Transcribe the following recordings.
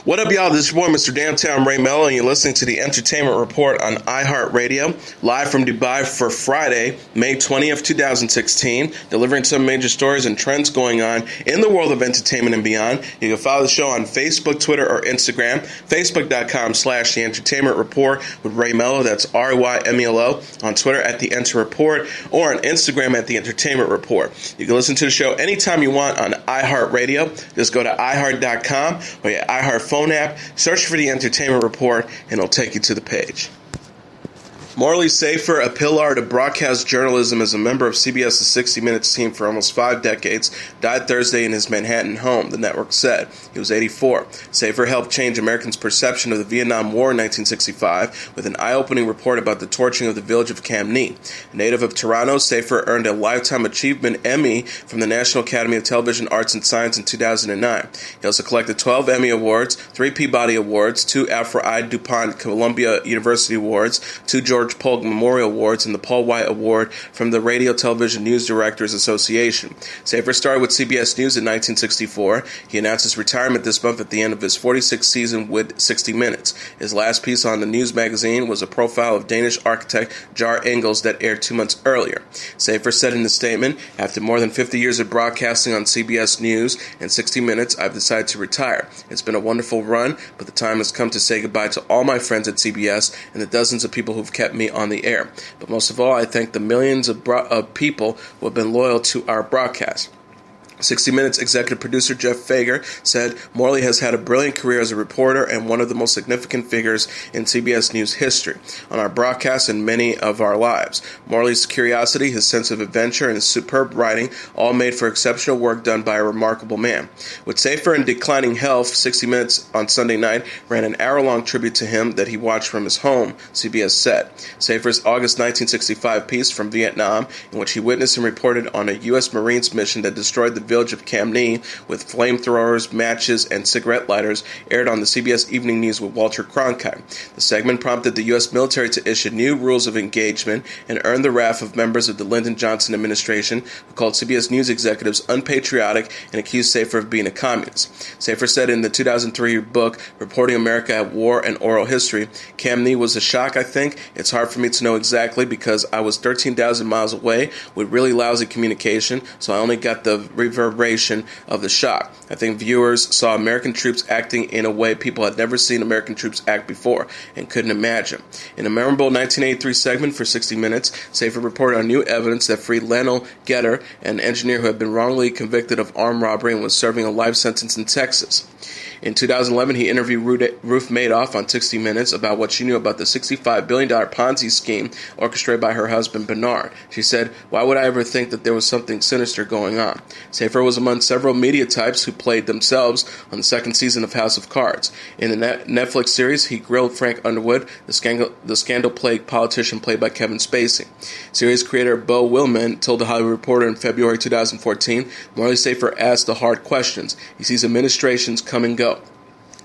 What up, y'all? This is your boy, Mr. Downtown Ray Mello, and you're listening to the Entertainment Report on iHeartRadio, live from Dubai for Friday, May 20th, 2016, delivering some major stories and trends going on in the world of entertainment and beyond. You can follow the show on Facebook, Twitter, or Instagram, facebook.com/The Entertainment Report with Ray Mello, that's RYMELO, on Twitter at The Enter Report, or on Instagram at The Entertainment Report. You can listen to the show anytime you want on iHeartRadio. Just go to iHeart.com or your iHeart phone app, search for the Entertainment Report, and it'll take you to the page. Morley Safer, a pillar of broadcast journalism as a member of CBS's 60 Minutes team for almost 5 decades, died Thursday in his Manhattan home, the network said. He was 84. Safer helped change Americans' perception of the Vietnam War in 1965 with an eye-opening report about the torching of the village of Cam Knee. A native of Toronto, Safer earned a Lifetime Achievement Emmy from the National Academy of Television Arts and Science in 2009. He also collected 12 Emmy Awards, 3 Peabody Awards, 2 Alfred I. DuPont Columbia University Awards, 2 George Polk Memorial Awards, and the Paul White Award from the Radio Television News Directors Association. Safer started with CBS News in 1964. He announced his retirement this month at the end of his 46th season with 60 Minutes. His last piece on the news magazine was a profile of Danish architect Jar Ingalls that aired 2 months earlier. Safer said in a statement, "After more than 50 years of broadcasting on CBS News and 60 Minutes, I've decided to retire. It's been a wonderful run, but the time has come to say goodbye to all my friends at CBS and the dozens of people who've kept me on the air. But most of all, I thank the millions of people who have been loyal to our broadcast." 60 Minutes executive producer Jeff Fager said, "Morley has had a brilliant career as a reporter and one of the most significant figures in CBS News history, on our broadcasts and many of our lives. Morley's curiosity, his sense of adventure, and his superb writing all made for exceptional work done by a remarkable man." With Safer in declining health, 60 Minutes on Sunday night ran an hour-long tribute to him that he watched from his home, CBS said. Safer's August 1965 piece from Vietnam, in which he witnessed and reported on a U.S. Marines mission that destroyed the village of Cam Knee with flamethrowers, matches, and cigarette lighters, aired on the CBS Evening News with Walter Cronkite. The segment prompted the U.S. military to issue new rules of engagement and earned the wrath of members of the Lyndon Johnson administration, who called CBS News executives unpatriotic and accused Safer of being a communist. Safer said in the 2003 book, Reporting America at War and Oral History, "Cam Knee was a shock, I think. It's hard for me to know exactly because I was 13,000 miles away with really lousy communication, so I only got the reverberation of the shock. I think viewers saw American troops acting in a way people had never seen American troops act before and couldn't imagine." In a memorable 1983 segment for 60 Minutes, Safer reported on new evidence that freed Lionel Getter, an engineer who had been wrongly convicted of armed robbery and was serving a life sentence in Texas. In 2011, he interviewed Ruth Madoff on 60 Minutes about what she knew about the $65 billion Ponzi scheme orchestrated by her husband, Bernard. She said, "Why would I ever think that there was something sinister going on?" Safer was among several media types who played themselves on the second season of House of Cards. In the Netflix series, he grilled Frank Underwood, the scandal-plagued politician played by Kevin Spacey. Series creator Beau Willman told The Hollywood Reporter in February 2014, "Morley Safer asked the hard questions. He sees administrations come and go."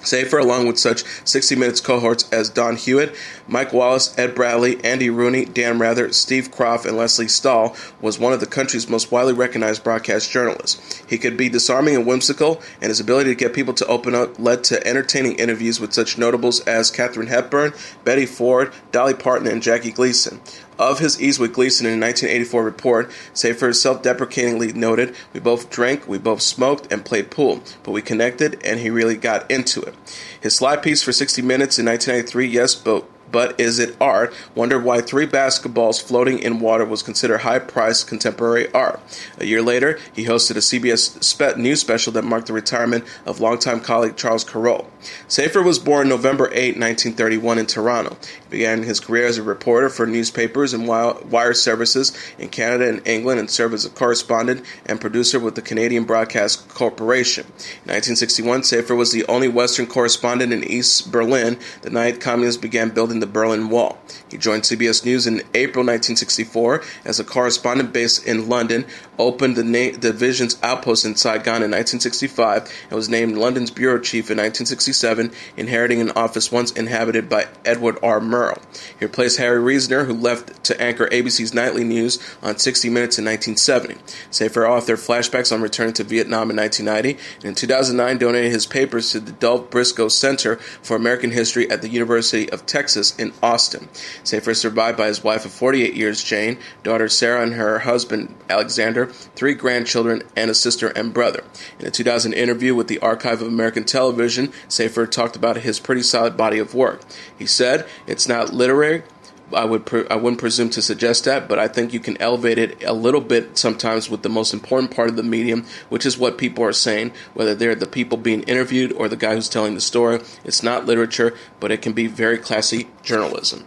Safer, along with such 60 Minutes cohorts as Don Hewitt, Mike Wallace, Ed Bradley, Andy Rooney, Dan Rather, Steve Kroft, and Leslie Stahl, was one of the country's most widely recognized broadcast journalists. He could be disarming and whimsical, and his ability to get people to open up led to entertaining interviews with such notables as Katharine Hepburn, Betty Ford, Dolly Parton, and Jackie Gleason. Of his ease with Gleason in a 1984 report, Safer self-deprecatingly noted, "We both drank, we both smoked, and played pool, but we connected, and he really got into it." His slide piece for 60 Minutes in 1993, "Yes, but is it art?" wondered why 3 basketballs floating in water was considered high-priced contemporary art. A year later, he hosted a CBS news special that marked the retirement of longtime colleague Charles Carroll. Safer was born November 8, 1931 in Toronto. He began his career as a reporter for newspapers and wire services in Canada and England and served as a correspondent and producer with the Canadian Broadcast Corporation. In 1961, Safer was the only Western correspondent in East Berlin the night communists began building the Berlin Wall. He joined CBS News in April 1964 as a correspondent based in London. opened the division's outpost in Saigon in 1965 and was named London's bureau chief in 1967, inheriting an office once inhabited by Edward R. Murrow. He replaced Harry Reasoner, who left to anchor ABC's Nightly News on 60 Minutes in 1970. Safer authored flashbacks on returning to Vietnam in 1990, and in 2009 donated his papers to the Dolph Briscoe Center for American History at the University of Texas in Austin. Safer is survived by his wife of 48 years, Jane, daughter Sarah, and her husband, Alexander, 3 grandchildren, and a sister and brother. In a 2000 interview with the Archive of American Television, Safer talked about his pretty solid body of work. He said, "It's not literary. I wouldn't presume to suggest that, but I think you can elevate it a little bit sometimes with the most important part of the medium, which is what people are saying, whether they're the people being interviewed or the guy who's telling the story. It's not literature, but it can be very classy journalism."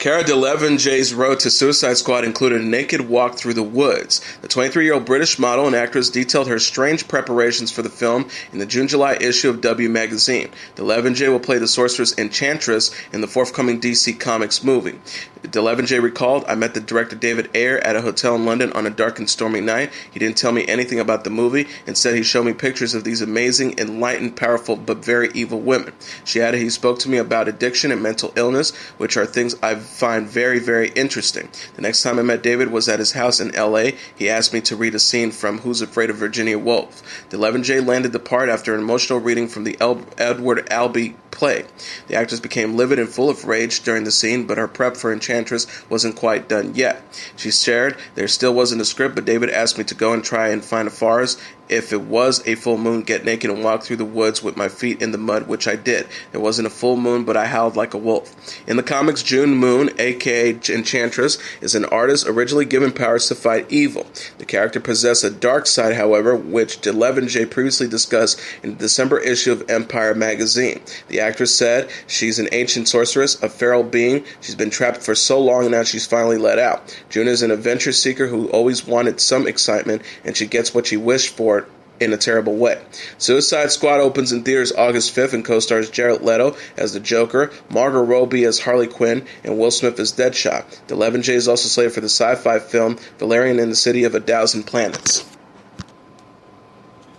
Cara Delevingne's road to Suicide Squad included a naked walk through the woods. The 23-year-old British model and actress detailed her strange preparations for the film in the June-July issue of W magazine. Delevingne will play the sorceress Enchantress in the forthcoming DC Comics movie. Delevingne recalled, "I met the director David Ayer at a hotel in London on a dark and stormy night. He didn't tell me anything about the movie. Instead, he showed me pictures of these amazing, enlightened, powerful, but very evil women." She added, "He spoke to me about addiction and mental illness, which are things I find very, very interesting. The next time I met David was at his house in L.A. He asked me to read a scene from Who's Afraid of Virginia Woolf." Delevingne landed the part after an emotional reading from the Edward Albee play. The actress became livid and full of rage during the scene, but her prep for Enchantress wasn't quite done yet. She shared, "There still wasn't a script, but David asked me to go and try and find a forest. If it was a full moon, get naked and walk through the woods with my feet in the mud, which I did. There wasn't a full moon, but I howled like a wolf." In the comics, June Moon, aka Enchantress, is an artist originally given powers to fight evil. The character possesses a dark side, however, which Delevingne previously discussed in the December issue of Empire magazine. The actress said, "She's an ancient sorceress, a feral being. She's been trapped for so long and now she's finally let out. June is an adventure seeker who always wanted some excitement, and she gets what she wished for in a terrible way." Suicide Squad opens in theaters August 5th and co-stars Jared Leto as the Joker, Margot Robbie as Harley Quinn, and Will Smith as Deadshot. Delevingne is also slated for the sci-fi film Valerian and the City of a Thousand Planets.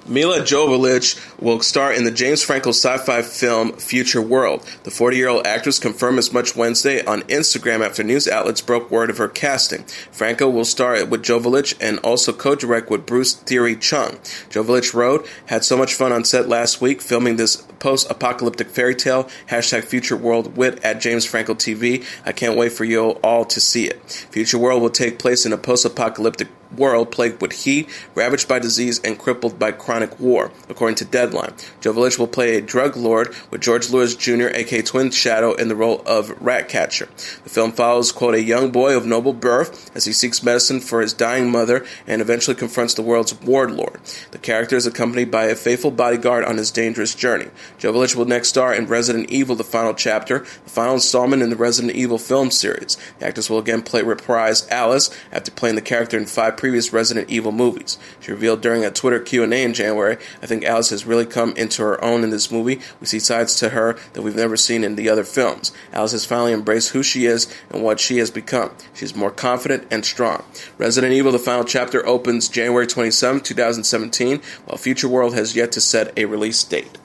Mila Jovovich will star in the James Franco sci-fi film Future World. The 40-year-old actress confirmed as much Wednesday on Instagram after news outlets broke word of her casting. Franco will star with Jovovich and also co-direct with Bruce Thierry Chung. Jovovich wrote, "Had so much fun on set last week filming this post-apocalyptic fairy tale, #Future World wit at James Franco TV. I can't wait for you all to see it." Future World will take place in a post-apocalyptic world plagued with heat, ravaged by disease, and crippled by chronic war, according to Deadline. Jovovich will play a drug lord with George Lewis Jr., aka Twin Shadow, in the role of Ratcatcher. The film follows, quote, a young boy of noble birth as he seeks medicine for his dying mother and eventually confronts the world's warlord. The character is accompanied by a faithful bodyguard on his dangerous journey. Jovovich will next star in Resident Evil: The Final Chapter, the final installment in the Resident Evil film series. The actress will again reprise Alice after playing the character in 5 previous Resident Evil movies. She revealed during a Twitter Q&A in January, "I think Alice has really come into her own in this movie. We see sides to her that we've never seen in the other films. Alice has finally embraced who she is and what she has become. She's more confident and strong." Resident Evil: The Final Chapter opens January 27, 2017, while Future World has yet to set a release date.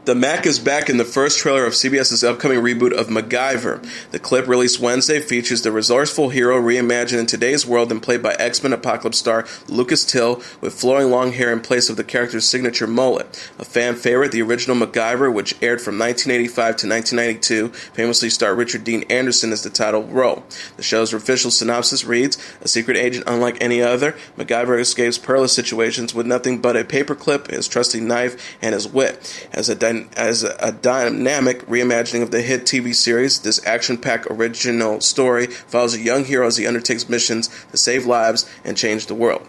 The Mac is back in the first trailer of CBS's upcoming reboot of MacGyver. The clip, released Wednesday, features the resourceful hero reimagined in today's world and played by X-Men Apocalypse star Lucas Till, with flowing long hair in place of the character's signature mullet. A fan favorite, the original MacGyver, which aired from 1985 to 1992, famously starred Richard Dean Anderson as the title role. The show's official synopsis reads, "A secret agent unlike any other, MacGyver escapes perilous situations with nothing but a paperclip, his trusty knife, and his wit." As a dynamic reimagining of the hit TV series, this action-packed original story follows a young hero as he undertakes missions to save lives and change the world.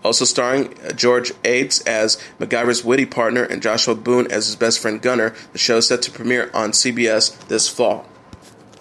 Also starring George Aids as MacGyver's witty partner and Joshua Boone as his best friend Gunner, the show is set to premiere on CBS this fall.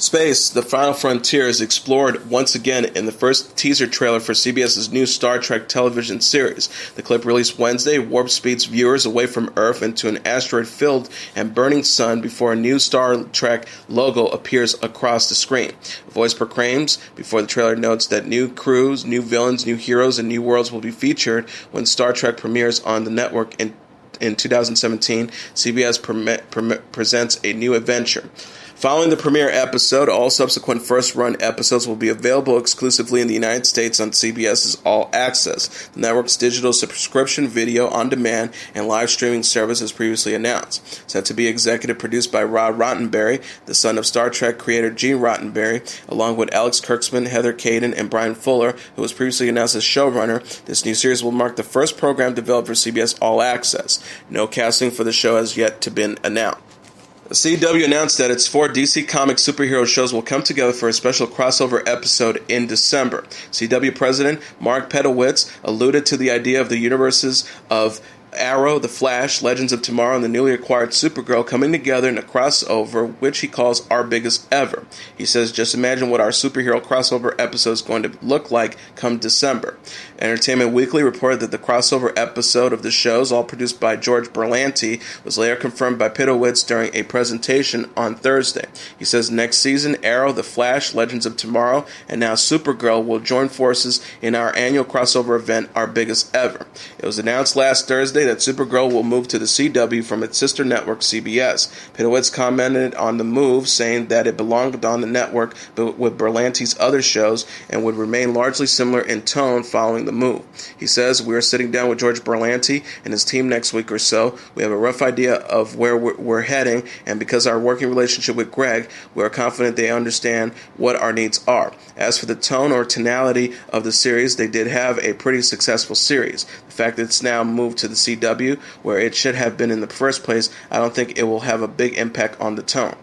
Space, the final frontier, is explored once again in the first teaser trailer for CBS's new Star Trek television series. The clip released Wednesday warp speeds viewers away from Earth into an asteroid-filled and burning sun before a new Star Trek logo appears across the screen. A voice proclaims before the trailer notes that new crews, new villains, new heroes, and new worlds will be featured when Star Trek premieres on the network in 2017. CBS presents a new adventure. Following the premiere episode, all subsequent first-run episodes will be available exclusively in the United States on CBS's All Access, the network's digital subscription video on demand and live streaming service as previously announced. Set to be executive produced by Rod Roddenberry, the son of Star Trek creator Gene Roddenberry, along with Alex Kurtzman, Heather Caden, and Brian Fuller, who was previously announced as showrunner. This new series will mark the first program developed for CBS All Access. No casting for the show has yet to been announced. The CW announced that its 4 DC Comics superhero shows will come together for a special crossover episode in December. CW President Mark Pedowitz alluded to the idea of the universes of Arrow, The Flash, Legends of Tomorrow, and the newly acquired Supergirl coming together in a crossover, which he calls our biggest ever. He says, just imagine what our superhero crossover episode is going to look like come December. Entertainment Weekly reported that the crossover episode of the shows, all produced by George Berlanti, was later confirmed by Pitowitz during a presentation on Thursday. He says next season, Arrow, The Flash, Legends of Tomorrow, and now Supergirl will join forces in our annual crossover event, our biggest ever. It was announced last Thursday that Supergirl will move to the CW from its sister network CBS. Pitowitz commented on the move, saying that it belonged on the network but with Berlanti's other shows and would remain largely similar in tone following the move. He says, we are sitting down with George Berlanti and his team next week or so. We have a rough idea of where we're heading, and because of our working relationship with Greg, we are confident they understand what our needs are. As for the tone or tonality of the series, they did have a pretty successful series. The fact that it's now moved to the CW, where it should have been in the first place, I don't think it will have a big impact on the tone.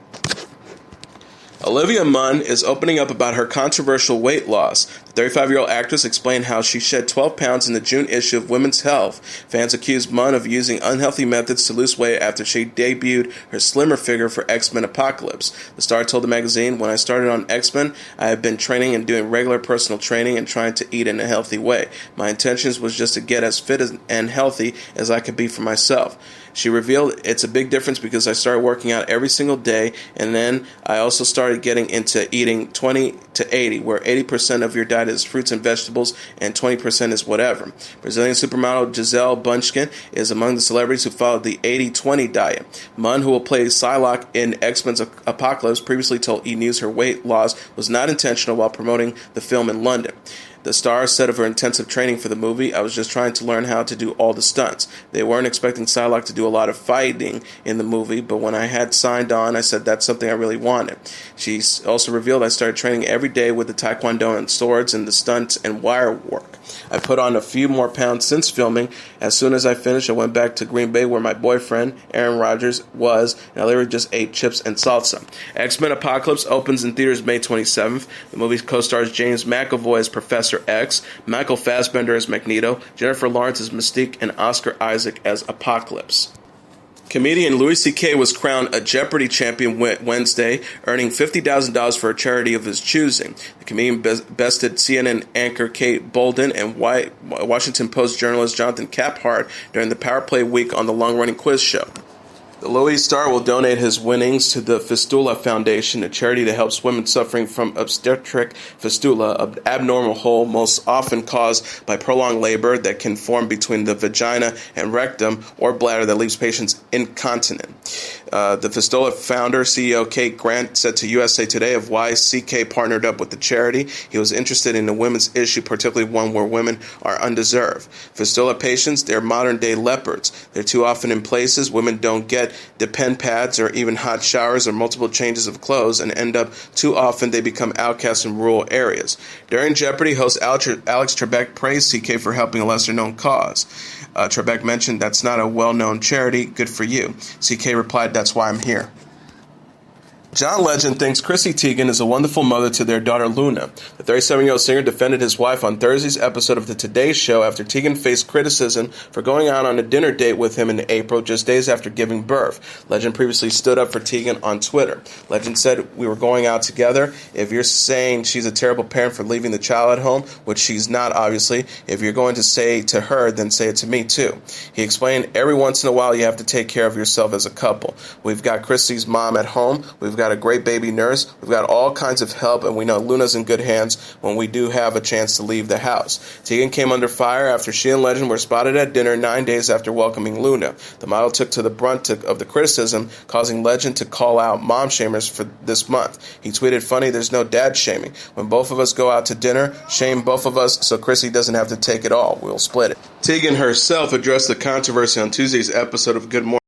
Olivia Munn is opening up about her controversial weight loss. The 35-year-old actress explained how she shed 12 pounds in the June issue of Women's Health. Fans accused Munn of using unhealthy methods to lose weight after she debuted her slimmer figure for X-Men Apocalypse. The star told the magazine, when I started on X-Men, I have been training and doing regular personal training and trying to eat in a healthy way. My intentions was just to get as fit and healthy as I could be for myself. She revealed it's a big difference because I started working out every single day, and then I also started getting into eating 20 to 80, where 80% of your diet is fruits and vegetables and 20% is whatever. Brazilian supermodel Gisele Bündchen is among the celebrities who followed the 80-20 diet. Munn, who will play Psylocke in X-Men's Apocalypse, previously told E! News her weight loss was not intentional while promoting the film in London. The star said of her intensive training for the movie, I was just trying to learn how to do all the stunts. They weren't expecting Psylocke to do a lot of fighting in the movie, but when I had signed on, I said that's something I really wanted. She also revealed I started training every day with the taekwondo and swords and the stunts and wire work. I put on a few more pounds since filming. As soon as I finished, I went back to Green Bay where my boyfriend, Aaron Rodgers, was, and I literally just ate chips and salsa. X-Men Apocalypse opens in theaters May 27th. The movie co-stars James McAvoy as Professor X, Michael Fassbender as Magneto, Jennifer Lawrence as Mystique, and Oscar Isaac as Apocalypse. Comedian Louis C.K. was crowned a Jeopardy champion Wednesday, earning $50,000 for a charity of his choosing. The comedian bested CNN anchor Kate Bolden and Washington Post journalist Jonathan Caphart during the Power Play week on the long-running quiz show. The Louis star will donate his winnings to the Fistula Foundation, a charity that helps women suffering from obstetric fistula, an abnormal hole most often caused by prolonged labor that can form between the vagina and rectum or bladder that leaves patients incontinent. The Fistula founder, CEO Kate Grant, said to USA Today of why CK partnered up with the charity. He was interested in the women's issue, particularly one where women are undeserved. Fistula patients, they're modern-day leopards. They're too often in places women don't get depend pads or even hot showers or multiple changes of clothes, and end up too often they become outcasts in rural areas. During Jeopardy, host Alex Trebek praised CK for helping a lesser-known cause. Trebek mentioned, that's not a well-known charity, good for you. CK replied, that's why I'm here. John Legend thinks Chrissy Teigen is a wonderful mother to their daughter Luna. The 37-year-old singer defended his wife on Thursday's episode of The Today Show after Teigen faced criticism for going out on a dinner date with him in April, just days after giving birth. Legend previously stood up for Teigen on Twitter. Legend said, "We were going out together. If you're saying she's a terrible parent for leaving the child at home, which she's not, obviously, if you're going to say to her, then say it to me too." He explained, "Every once in a while you have to take care of yourself as a couple. We've got Chrissy's mom at home. We've got a great baby nurse. We've got all kinds of help, and we know Luna's in good hands when we do have a chance to leave the house." Teigen came under fire after she and Legend were spotted at dinner 9 days after welcoming Luna. The model took to the brunt of the criticism, causing Legend to call out mom shamers for this month. He tweeted, "Funny, there's no dad shaming. When both of us go out to dinner, shame both of us so Chrissy doesn't have to take it all. We'll split it." Teigen herself addressed the controversy on Tuesday's episode of Good Morning.